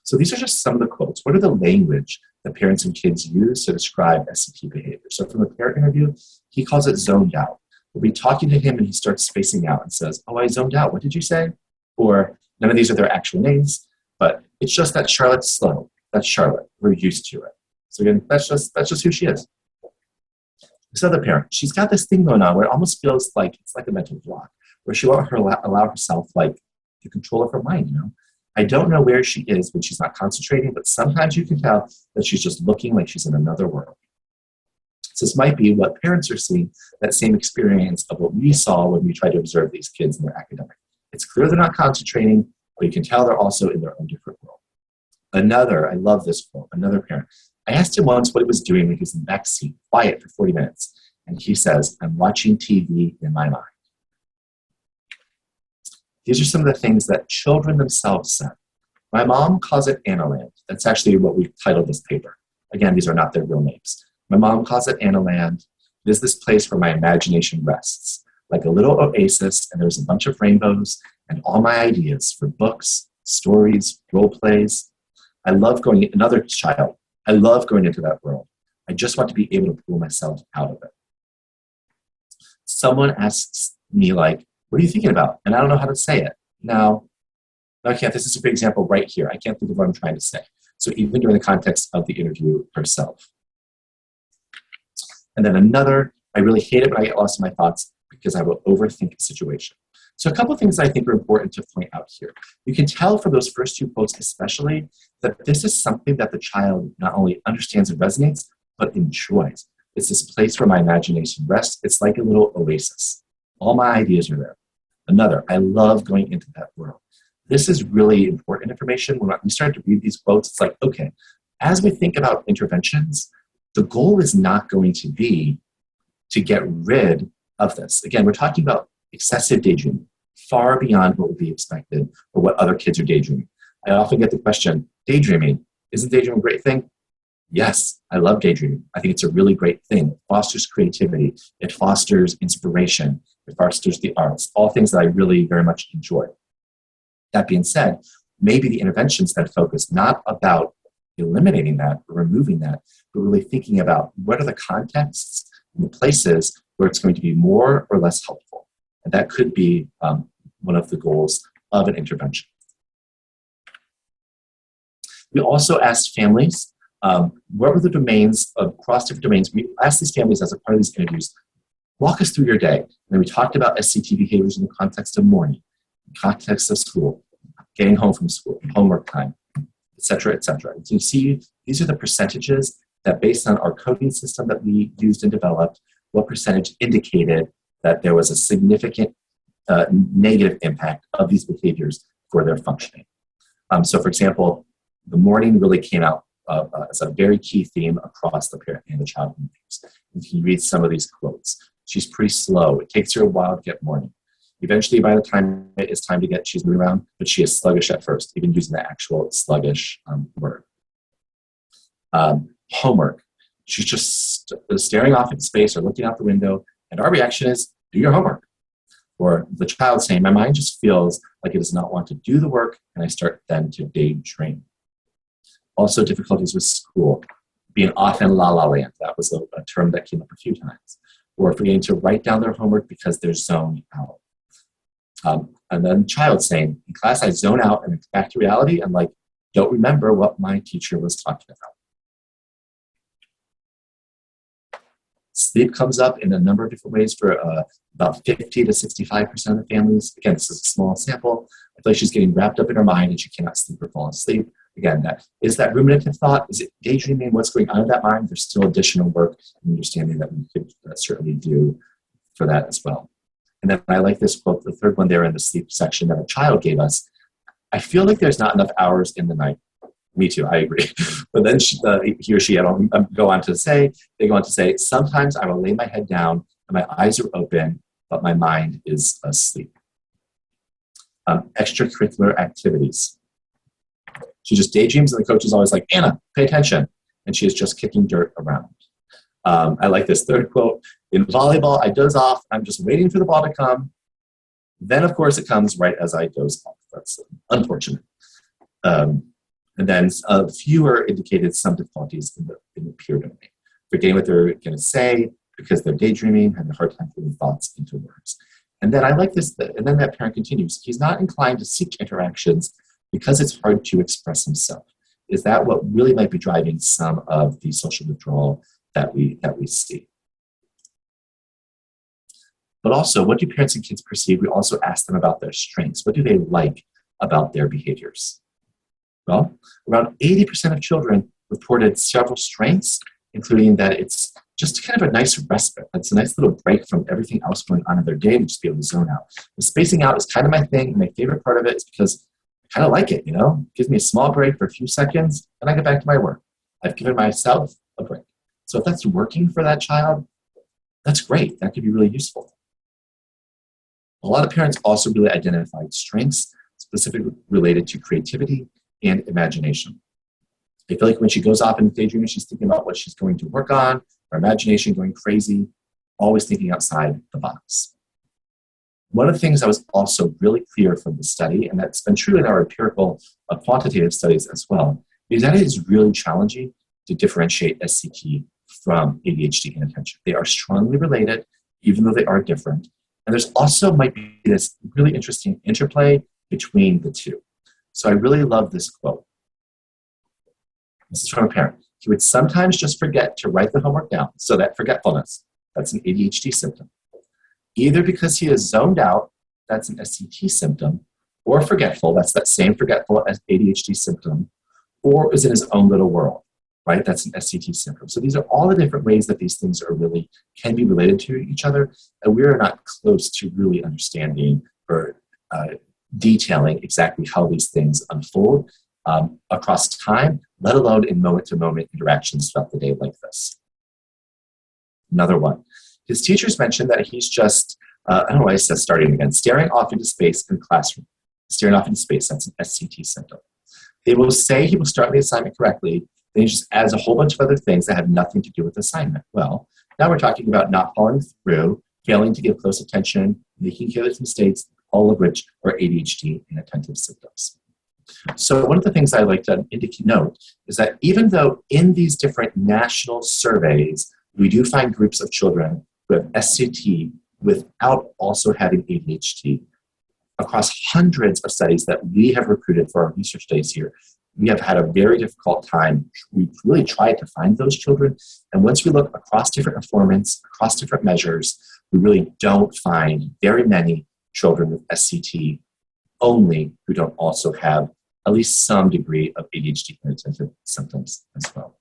So these are just some of the quotes. What are the language that parents and kids use to describe SCT behavior? So from the parent interview, he calls it zoned out. We'll be talking to him and he starts spacing out and says, oh, I zoned out. What did you say? Or none of these are their actual names, but it's just that Charlotte's slow. That's Charlotte. We're used to it. So again, that's just who she is. This other parent, she's got this thing going on where it almost feels like it's like a mental block, where she won't allow herself like the control of her mind, you know? I don't know where she is when she's not concentrating, but sometimes you can tell that she's just looking like she's in another world. So this might be what parents are seeing, that same experience of what we saw when we tried to observe these kids in their academic. It's clear they're not concentrating, but you can tell they're also in their own different world. I love this quote, another parent. I asked him once what he was doing when he was in the back seat, quiet for 40 minutes. And he says, I'm watching TV in my mind. These are some of the things that children themselves said. My mom calls it Annaland. That's actually what we titled this paper. Again, these are not their real names. My mom calls it Annaland. It is this place where my imagination rests, like a little oasis, and there's a bunch of rainbows and all my ideas for books, stories, role plays. I love going into that world. I just want to be able to pull myself out of it. Someone asks me, like, what are you thinking about? And I don't know how to say it. No, I can't. This is a good example right here. I can't think of what I'm trying to say. So even during the context of the interview herself. And then another, I really hate it when I get lost in my thoughts because I will overthink a situation. So a couple of things that I think are important to point out here. You can tell from those first two quotes especially that this is something that the child not only understands and resonates, but enjoys. It's this place where my imagination rests. It's like a little oasis. All my ideas are there. Another, I love going into that world. This is really important information. When we start to read these quotes, it's like, okay, as we think about interventions, the goal is not going to be to get rid of this. Again, we're talking about excessive daydreaming, far beyond what would be expected or what other kids are daydreaming. I often get the question, daydreaming, isn't daydreaming a great thing? Yes, I love daydreaming. I think it's a really great thing. It fosters creativity. It fosters inspiration. It fosters the arts, all things that I really very much enjoy. That being said, maybe the interventions that focus not about eliminating that or removing that, but really thinking about what are the contexts and the places where it's going to be more or less helpful. And that could be one of the goals of an intervention. We also asked families, what were the domains across different domains? We asked these families as a part of these interviews, walk us through your day. And then we talked about SCT behaviors in the context of morning, in the context of school, getting home from school, homework time, et cetera, et cetera. And so you see, these are the percentages that based on our coding system that we used and developed, what percentage indicated that there was a significant negative impact of these behaviors for their functioning. So for example, the morning really came out as a very key theme across the parent and the child meetings. And you read some of these quotes. She's pretty slow. It takes her a while to get morning. Eventually, by the time it is time to get, she's moving around, but she is sluggish at first, even using the actual sluggish word. Homework. She's just staring off into space or looking out the window, and our reaction is, do your homework. Or the child saying, my mind just feels like it does not want to do the work, and I start then to daydream. Also difficulties with school, being off in la-la land. That was a term that came up a few times. Or forgetting to write down their homework because they're zoned out. And then child saying, in class I zone out and it's back to reality and like, don't remember what my teacher was talking about. Sleep comes up in a number of different ways for about 50 to 65% of the families. Again, this is a small sample. I feel like she's getting wrapped up in her mind and she cannot sleep or fall asleep. Again, is that ruminative thought? Is it daydreaming? What's going on in that mind? There's still additional work and understanding that we could certainly do for that as well. And then I like this quote, the third one there in the sleep section that a child gave us. I feel like there's not enough hours in the night. Me too, I agree. But then he or she go on to say, sometimes I will lay my head down and my eyes are open, but my mind is asleep. Extracurricular activities. She just daydreams and the coach is always like, Anna, pay attention. And she is just kicking dirt around. I like this third quote. In volleyball, I doze off. I'm just waiting for the ball to come. Then, of course, it comes right as I doze off. That's unfortunate. And then fewer indicated some difficulties in the peer domain, forgetting what they're going to say because they're daydreaming, having a hard time putting thoughts into words. And then I like this, and then that parent continues. He's not inclined to seek interactions because it's hard to express himself. Is that what really might be driving some of the social withdrawal that we see? But also, what do parents and kids perceive? We also ask them about their strengths. What do they like about their behaviors? Well, around 80% of children reported several strengths, including that it's just kind of a nice respite. It's a nice little break from everything else going on in their day and just be able to zone out. The spacing out is kind of my thing. My favorite part of it is because I kind of like it, you know? It gives me a small break for a few seconds, and I get back to my work. I've given myself a break. So if that's working for that child, that's great. That could be really useful. A lot of parents also really identified strengths specifically related to creativity and imagination. I feel like when she goes off in daydreaming, she's thinking about what she's going to work on, her imagination going crazy, always thinking outside the box. One of the things that was also really clear from the study, and that's been true in our empirical quantitative studies as well, is that it is really challenging to differentiate SCT from ADHD inattention. They are strongly related, even though they are different. And there's also might be this really interesting interplay between the two. So I really love this quote. This is from a parent. He would sometimes just forget to write the homework down. So that forgetfulness, that's an ADHD symptom. Either because he is zoned out, that's an SCT symptom, or forgetful, that's that same forgetful as ADHD symptom, or is in his own little world, right? That's an SCT symptom. So these are all the different ways that these things are really, can be related to each other, and we are not close to really understanding or detailing exactly how these things unfold across time, let alone in moment-to-moment interactions throughout the day like this. Another one. His teachers mentioned that he's just, I don't know why he says starting again, staring off into space in the classroom. Staring off into space, that's an SCT symptom. They will say he will start the assignment correctly, then he just adds a whole bunch of other things that have nothing to do with the assignment. Well, now we're talking about not following through, failing to give close attention, making careless mistakes, all of which are ADHD inattentive symptoms. So one of the things I like to note is that even though in these different national surveys, we do find groups of children who have SCT without also having ADHD, across hundreds of studies that we have recruited for our research studies here, we have had a very difficult time. We've really tried to find those children. And once we look across different informants, across different measures, we really don't find very many children with SCT only who don't also have at least some degree of ADHD inattentive symptoms as well.